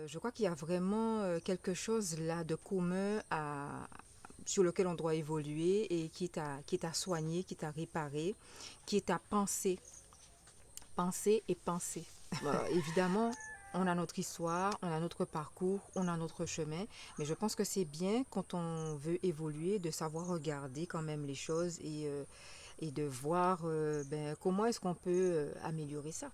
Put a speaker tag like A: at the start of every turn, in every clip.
A: Je crois qu'il y a vraiment quelque chose là de commun sur lequel on doit évoluer et qui est à soigner, qui est à réparer, qui est à penser, penser et penser. Évidemment, on a notre histoire, on a notre parcours, on a notre chemin, mais je pense que c'est bien quand on veut évoluer de savoir regarder quand même les choses et de voir comment est-ce qu'on peut améliorer ça.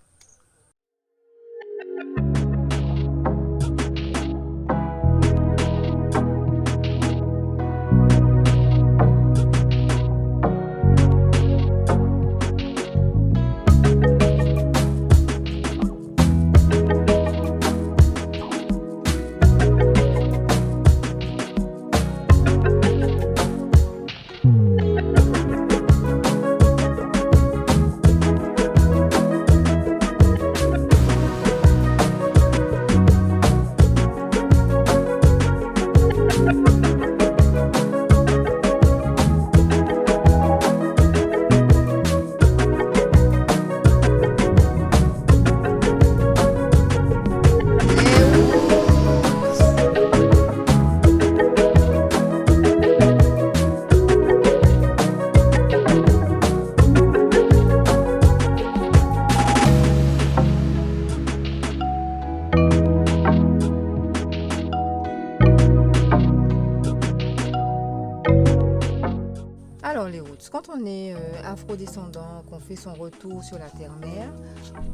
A: Eh oui. Alors les routes, quand on est afrodescendant, qu'on fait son retour sur la terre-mère,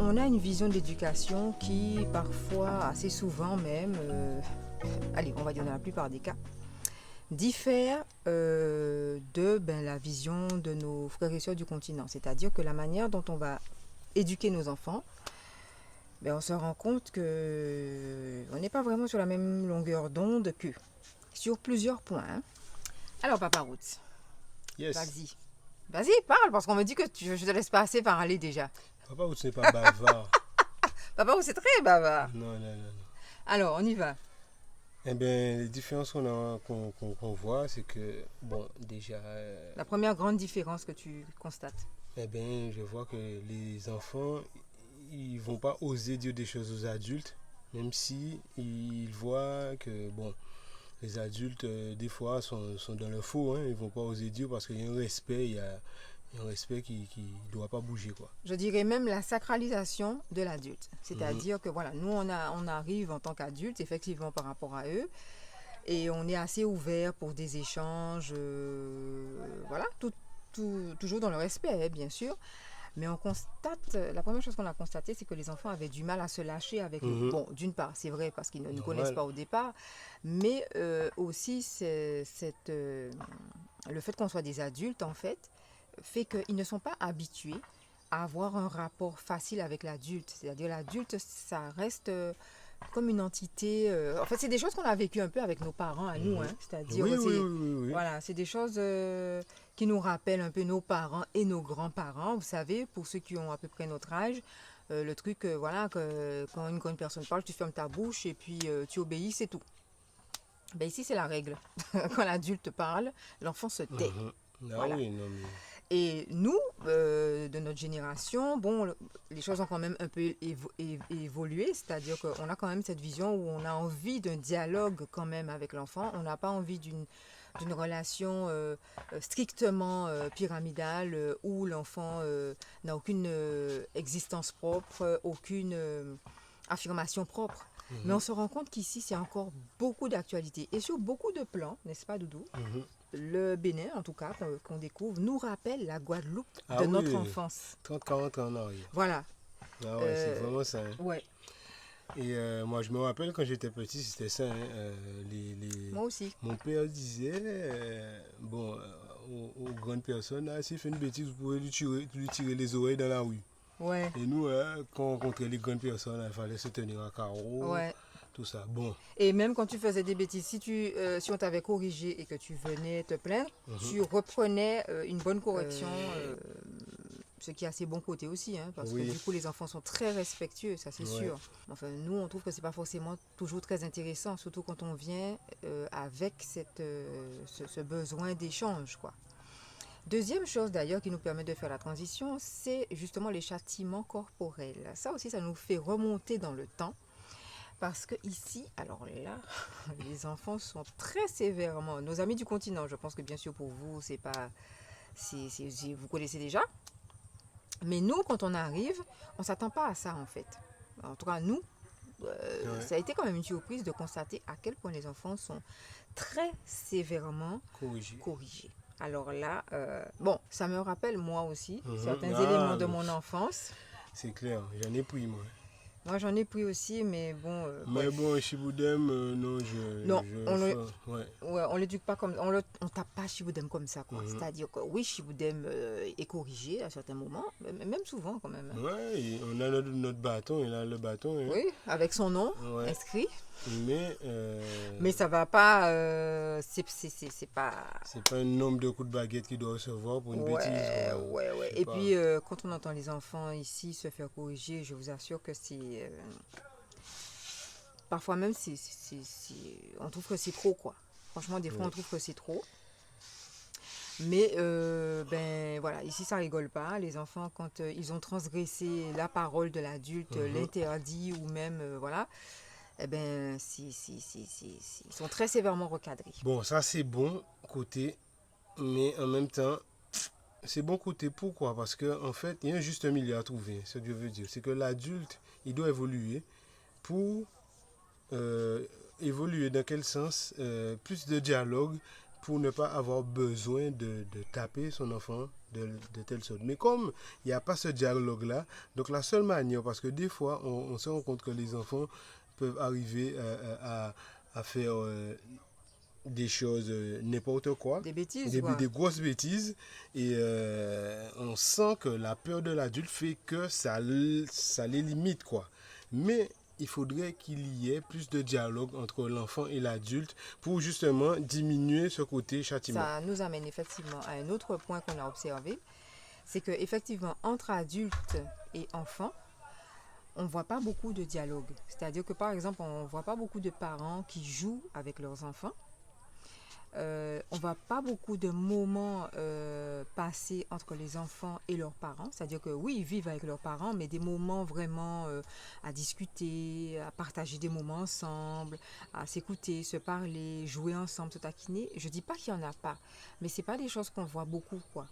A: on a une vision de l'éducation qui parfois, assez souvent même, allez, on va dire dans la plupart des cas, diffère de la vision de nos frères et sœurs du continent. C'est-à-dire que la manière dont on va éduquer nos enfants, on se rend compte que on n'est pas vraiment sur la même longueur d'onde qu'eux, sur plusieurs points, hein. Alors Papa Roots,
B: Yes.
A: vas-y. Vas-y, parle, parce qu'on me dit que je te laisse pas assez parler déjà.
B: Papa, ou tu n'es pas bavard.
A: Papa Roots, c'est très bavard.
B: Non, non, non, non.
A: Alors, on y va.
B: Eh bien, les différences qu'on voit, c'est que, bon, déjà,
A: La première grande différence que tu constates.
B: eh bien, je vois que les enfants, ils vont pas oser dire des choses aux adultes, même si ils voient que, bon, les adultes, des fois, sont dans le faux, hein, ils vont pas oser dire parce qu'il y a un respect, il y a un respect qui doit pas bouger, quoi.
A: Je dirais même la sacralisation de l'adulte.
B: Mhm.
A: C'est-à-dire que voilà, nous, on arrive en tant qu'adultes, effectivement, par rapport à eux, et on est assez ouvert pour des échanges, voilà, toujours dans le respect, hein, bien sûr. Mais on constate, la première chose qu'on a constaté, c'est que les enfants avaient du mal à se lâcher avec nous.
B: Mhm.
A: Bon, d'une part, c'est vrai parce qu'ils ne nous connaissent
B: Normal.
A: pas au départ, mais aussi le fait qu'on soit des adultes, en fait qu'ils ne sont pas habitués à avoir un rapport facile avec l'adulte. C'est-à-dire l'adulte, ça reste comme une entité. En fait, c'est des choses qu'on a vécues un peu avec nos parents à nous, hein.
B: Mhm.
A: C'est-à-dire,
B: Oui, oui, oui, oui, oui.
A: voilà, c'est des choses qui nous rappellent un peu nos parents et nos grands-parents. Vous savez, pour ceux qui ont à peu près notre âge, le truc, voilà, quand une personne parle, tu fermes ta bouche et puis tu obéis, c'est tout. Ben ici, c'est la règle. Quand l'adulte parle, l'enfant se tait.
B: Mhm. Ah
A: Voilà.
B: oui, non, mais...
A: Et nous, de notre génération, bon, les choses ont quand même un peu évolué, c'est-à-dire qu'on a quand même cette vision où on a envie d'un dialogue quand même avec l'enfant, on n'a pas envie d'une relation strictement pyramidale où l'enfant n'a aucune existence propre, aucune affirmation propre. Mais on
B: Mhm.
A: se rend compte qu'ici, c'est encore beaucoup d'actualité et sur beaucoup de plans, n'est-ce pas, Doudou?
B: Mhm.
A: Le Bénin, en tout cas, qu'on découvre, nous rappelle la Guadeloupe
B: Ah
A: de notre
B: oui,
A: enfance.
B: 30-40 ans en arrière.
A: Voilà.
B: Ah ouais, c'est
A: Euh,
B: vraiment ça, hein.
A: ouais,
B: Et moi, je me rappelle quand j'étais petit, c'était ça, hein.
A: moi aussi.
B: Mon père disait, bon, aux grandes personnes, ah, s'il fait une bêtise, vous pouvez lui tirer les oreilles dans la rue.
A: Ouais,
B: Et nous, quand on rencontrait les grandes personnes, il fallait se tenir à carreau,
A: ouais.
B: tout ça. Bon.
A: Et même quand tu faisais des bêtises, si on t'avait corrigé et que tu venais te plaindre,
B: Mhm.
A: tu reprenais une bonne correction, ce qui a ses bons côtés aussi, hein, parce que
B: Oui,
A: du coup, les enfants sont très respectueux, ça c'est
B: ouais.
A: sûr. Enfin, nous, on trouve que c'est pas forcément toujours très intéressant, surtout quand on vient avec ce besoin d'échange, quoi. Deuxième chose d'ailleurs qui nous permet de faire la transition, c'est justement les châtiments corporels. Ça aussi, ça nous fait remonter dans le temps. Parce que ici, alors là, les enfants sont très sévèrement. Nos amis du continent, je pense que bien sûr pour vous, c'est pas, vous connaissez déjà. Mais nous, quand on arrive, on s'attend pas à ça en fait. En tout cas, nous,
B: Ouais,
A: ça a été quand même une surprise de constater à quel point les enfants sont très sévèrement
B: corrigé.
A: corrigés. Alors là, bon, ça me rappelle moi aussi certains
B: Ah,
A: éléments de mon enfance.
B: c'est clair, j'en ai pris moi.
A: Moi, j'en ai pris aussi, mais bon,
B: Mais
A: bref.
B: bon, Chiboudem, non,
A: Non,
B: ouais.
A: ouais, on l'éduque pas comme on tape pas Chiboudem comme ça quoi.
B: Mhm.
A: C'est-à-dire que oui, Chiboudem est corrigé à certains moments, même souvent quand même, hein.
B: Ouais, et on a notre bâton, il a le bâton, hein.
A: Oui, avec son nom
B: Ouais.
A: inscrit,
B: Mais
A: mais ça va pas, c'est pas.
B: c'est pas un nombre de coups de baguette qu'il doit recevoir pour une bêtise,
A: Ouais,
B: quoi.
A: ouais, ouais.
B: C'est
A: Et
B: pas...
A: puis quand on entend les enfants ici se faire corriger, je vous assure que c'est parfois même on trouve que c'est trop quoi. Franchement, des fois on
B: Ouais.
A: trouve que c'est trop. Mais ben voilà, ici ça rigole pas. Les enfants, quand ils ont transgressé la parole de l'adulte, l'interdit ou même voilà, eh ben ils sont très sévèrement recadrés.
B: Bon, ça c'est bon côté, mais en même temps, c'est bon côté pourquoi? Parce que en fait, il y a un juste milieu à trouver, ce que je veux dire. C'est que l'adulte, il doit évoluer pour euh, évoluer dans quel sens? Plus de dialogue pour ne pas avoir besoin de taper son enfant de telle sorte. Mais comme il n'y a pas ce dialogue-là, donc la seule manière, parce que des fois, on se rend compte que les enfants peuvent arriver à faire des choses, n'importe quoi,
A: Des bêtises, quoi.
B: des grosses bêtises, et on sent que la peur de l'adulte fait que ça les limite, quoi. Mais il faudrait qu'il y ait plus de dialogue entre l'enfant et l'adulte pour justement diminuer ce côté châtiment.
A: Ça nous amène effectivement à un autre point qu'on a observé, c'est que effectivement entre adultes et enfants, on ne voit pas beaucoup de dialogue. C'est-à-dire que par exemple, on ne voit pas beaucoup de parents qui jouent avec leurs enfants. On ne voit pas beaucoup de moments passés entre les enfants et leurs parents. C'est-à-dire que oui, ils vivent avec leurs parents, mais des moments vraiment à discuter, à partager des moments ensemble, à s'écouter, se parler, jouer ensemble, se taquiner. Je ne dis pas qu'il n'y en a pas, mais ce n'est pas des choses qu'on voit beaucoup, quoi.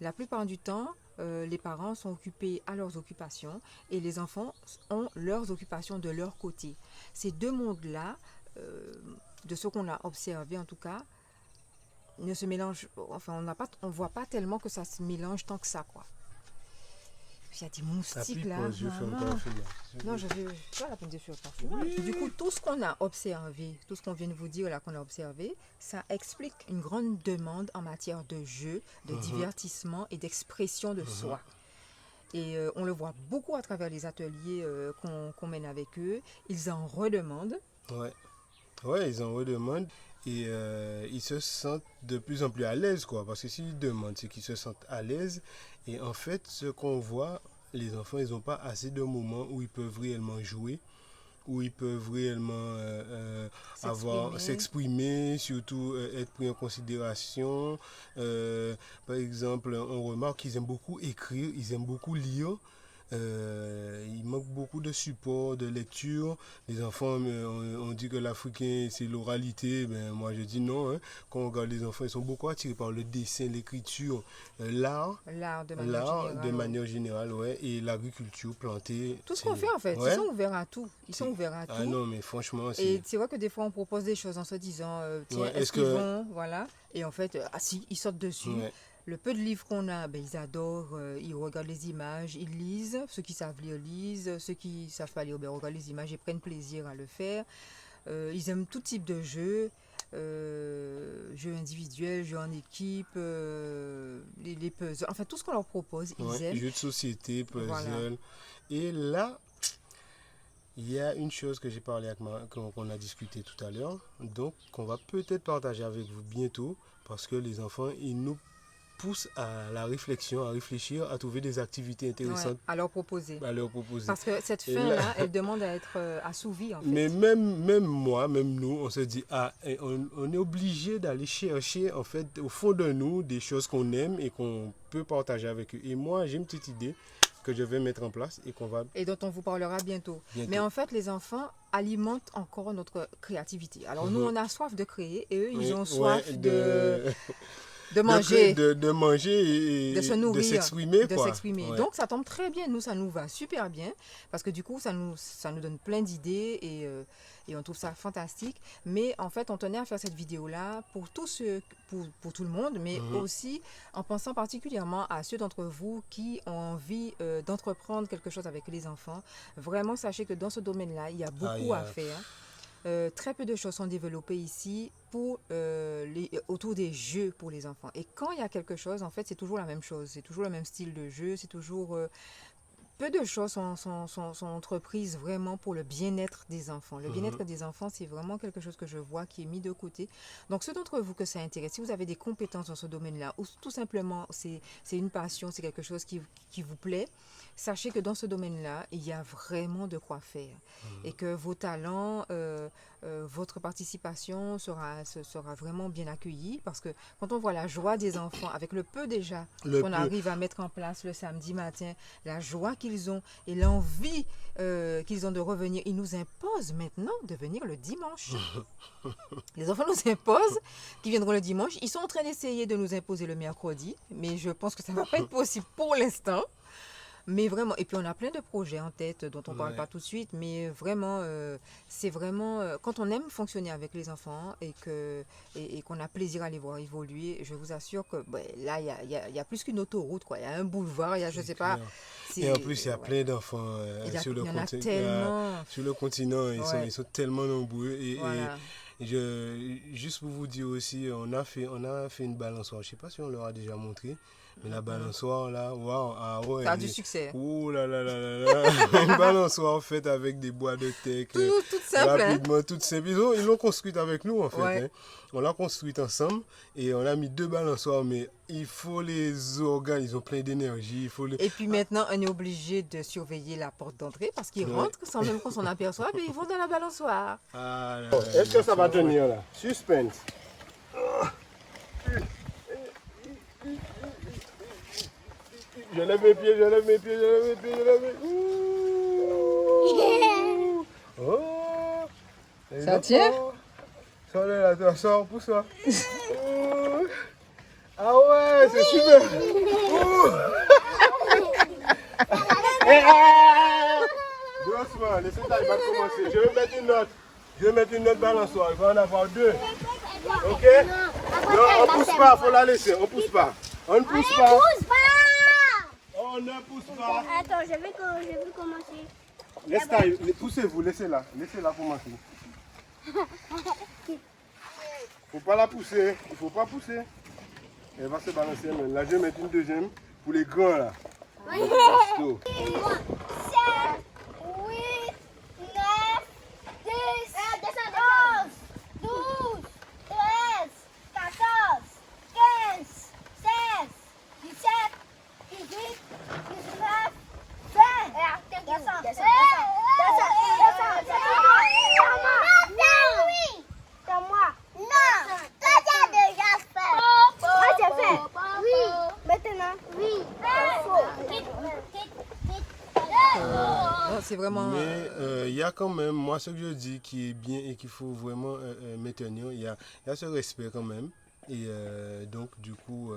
A: La plupart du temps, les parents sont occupés à leurs occupations et les enfants ont leurs occupations de leur côté. Ces deux mondes-là, de ce qu'on a observé en tout cas, ne se mélangent, enfin on voit pas tellement que ça se mélange tant que ça quoi. Puis il y a des moustiques là. Non, je vais pas la peine de faire parfumage. Oui. Du coup, tout ce qu'on a observé, tout ce qu'on vient de vous dire là qu'on a observé, ça explique une grande demande en matière de jeu, de divertissement et d'expression de soi. Et on le voit beaucoup à travers les ateliers qu'on mène avec eux. Ils en redemandent.
B: Ouais. Ouais, ils en redemandent et ils se sentent de plus en plus à l'aise, quoi. Parce que s'ils demandent, c'est qu'ils se sentent à l'aise. Et en fait, ce qu'on voit, les enfants, ils n'ont pas assez de moments où ils peuvent réellement jouer, où ils peuvent réellement s'exprimer, surtout être pris en considération. Par exemple, on remarque qu'ils aiment beaucoup écrire, ils aiment beaucoup lire. Il manque beaucoup de support, de lecture. Les enfants, on dit que l'Africain, c'est l'oralité. Ben, moi, je dis non, hein. Quand on regarde les enfants, ils sont beaucoup attirés par le dessin, l'écriture, l'art.
A: L'art
B: De manière générale, ouais. Et l'agriculture, planter.
A: Tout ce qu'on fait, en fait.
B: Ouais.
A: Ils sont ouverts à tout. Ils sont ouverts à tout.
B: Ah non, mais franchement,
A: et c'est vrai que des fois, on propose des choses en se disant, tiens,
B: ouais,
A: est-ce qu'ils vont, voilà. Et en fait, ah si, ils sortent dessus.
B: Ouais.
A: Le peu de livres qu'on a, ben, ils adorent, ils regardent les images, ils lisent. Ceux qui savent lire lisent, ceux qui ne savent pas lire, ben, regardent les images et prennent plaisir à le faire. Ils aiment tout type de jeux, jeux individuels, jeux en équipe, les puzzles, enfin tout ce qu'on leur propose, ils aiment.
B: Jeux de société, puzzle.
A: Voilà.
B: Et là, il y a une chose que j'ai parlé avec qu'on a discuté tout à l'heure, donc qu'on va peut-être partager avec vous bientôt, parce que les enfants, ils nous pousse à la réflexion, à réfléchir, à trouver des activités intéressantes.
A: Ouais, à leur proposer.
B: Parce
A: que cette faim-là, elle demande à être assouvie en fait.
B: Mais même moi, même nous, on se dit, on est obligé d'aller chercher en fait au fond de nous des choses qu'on aime et qu'on peut partager avec eux. Et moi, j'ai une petite idée que je vais mettre en place et qu'on va
A: Et dont on vous parlera bientôt.
B: bientôt.
A: Mais en fait, les enfants alimentent encore notre créativité. Alors nous, on a soif de créer et eux, ils
B: Oui,
A: ont
B: ouais,
A: soif de manger.
B: de manger et
A: De se nourrir,
B: de s'exprimer.
A: de
B: quoi.
A: s'exprimer.
B: Ouais.
A: Donc ça tombe très bien, nous ça nous va super bien parce que du coup ça nous donne plein d'idées et on trouve ça fantastique. Mais en fait on tenait à faire cette vidéo là pour tous ceux, pour tout le monde, mais aussi en pensant particulièrement à ceux d'entre vous qui ont envie d'entreprendre quelque chose avec les enfants. Vraiment sachez que dans ce domaine là il y a beaucoup à faire. Très peu de choses sont développées ici autour des jeux pour les enfants. Et quand il y a quelque chose, en fait, c'est toujours la même chose. C'est toujours le même style de jeu. C'est toujours... peu de choses sont entreprises vraiment pour le bien-être des enfants. Le bien-être des enfants, c'est vraiment quelque chose que je vois qui est mis de côté. Donc, ceux d'entre vous que ça intéresse, si vous avez des compétences dans ce domaine-là, ou tout simplement, c'est une passion, c'est quelque chose qui vous plaît, sachez que dans ce domaine-là, il y a vraiment de quoi faire. Et que vos talents, votre participation sera vraiment bien accueillie. Parce que quand on voit la joie des enfants, avec le peu déjà qu'on arrive à mettre en place le samedi matin, la joie qu'ils ont et l'envie qu'ils ont de revenir, ils nous imposent maintenant de venir le dimanche. Les enfants nous imposent qu'ils viendront le dimanche. Ils sont en train d'essayer de nous imposer le mercredi, mais je pense que ça ne va pas être possible pour l'instant. Mais vraiment, et puis on a plein de projets en tête dont on ne parle pas tout de suite, mais vraiment, c'est vraiment, quand on aime fonctionner avec les enfants et qu'on a plaisir à les voir évoluer, je vous assure que là, il y a plus qu'une autoroute, quoi. Il y a un boulevard, il y a, je ne sais pas.
B: Et en plus, il y a plein d'enfants sur le continent. Sur le continent, ils sont tellement nombreux. Et juste pour vous dire aussi, on a fait une balançoire. Je ne sais pas si on leur a déjà montré. Mais la balançoire là, waouh, ah ouais.
A: Ça a du succès.
B: Ouh là là là là là. Une balançoire faite avec des bois de teck.
A: Toute simple.
B: Rapidement, toute simple. Ils l'ont construite avec nous en fait. Ouais. Hein. On l'a construite ensemble et on a mis 2 balançoires. Mais il faut les organes, ils ont plein d'énergie.
A: Et puis maintenant, on est obligé de surveiller la porte d'entrée parce qu'ils rentrent sans même qu'on s'en aperçoive, mais ils vont dans la balançoire.
B: Ah, est-ce que ça va tenir là? Suspense. Je lève mes pieds, je lève mes pieds, je lève mes pieds, je lève mes pieds. Oh,
A: ça tient?
B: Sors là, sors, pousse-toi. Ah ouais, c'est super. Doucement, laissez ça, il va commencer. Je vais mettre une note. Je vais mettre une note balançoire. Il va en avoir 2. Ok? Non, on ne pousse pas, il faut la laisser. On ne pousse pas. On ne pousse pas. On ne pousse pas.
C: Attends, je vais commencer.
B: Laisse taille, poussez-vous, laissez-la commencer. Faut pas la pousser, il faut pas pousser. Elle va se balancer. Là, je vais mettre une deuxième pour les grands là.
C: Oui. 7, 8, 9, 10, 11, 12, 13, 14, 15, 16, 17, 18, 19, 20. Descends. C'est moi. Non, toi tu as déjà fait. Moi j'ai fait. Oui. Maintenant. Oui.
A: C'est vraiment...
B: Mais il y a quand même, moi ce que je dis qui est bien et qu'il faut vraiment maintenir, il y a ce respect quand même. Et donc du coup,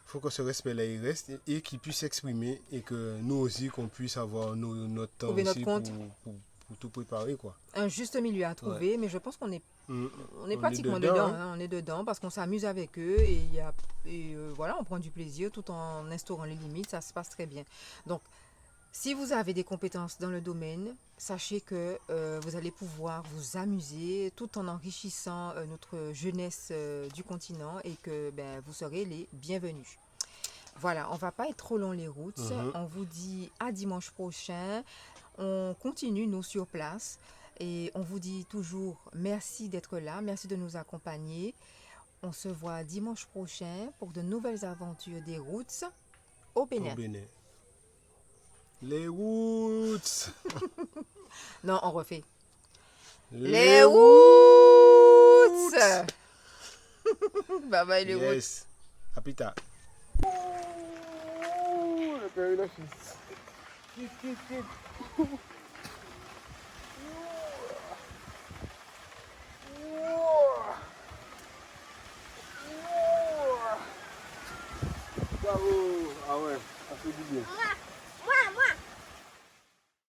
B: faut que ce respect-là il reste et qu'il puisse s'exprimer et que nous aussi qu'on puisse avoir notre temps aussi pour tout préparer, quoi.
A: Un juste milieu à trouver, mais je pense qu'on est pratiquement dedans. Hein. On est dedans parce qu'on s'amuse avec eux et voilà, on prend du plaisir tout en instaurant les limites, ça se passe très bien. Donc, si vous avez des compétences dans le domaine, sachez que vous allez pouvoir vous amuser tout en enrichissant notre jeunesse du continent et que vous serez les bienvenus. Voilà, on ne va pas être trop long les routes. On vous dit à dimanche prochain. On continue, nous, sur place. Et on vous dit toujours merci d'être là. Merci de nous accompagner. On se voit dimanche prochain pour de nouvelles aventures des routes au Bénin.
B: Les routes.
A: Non, on refait. Les routes. Bye bye les routes.
B: À plus tard. Le père et la fille. Quitte. Bravo. Ah ouais, ça fait du bien.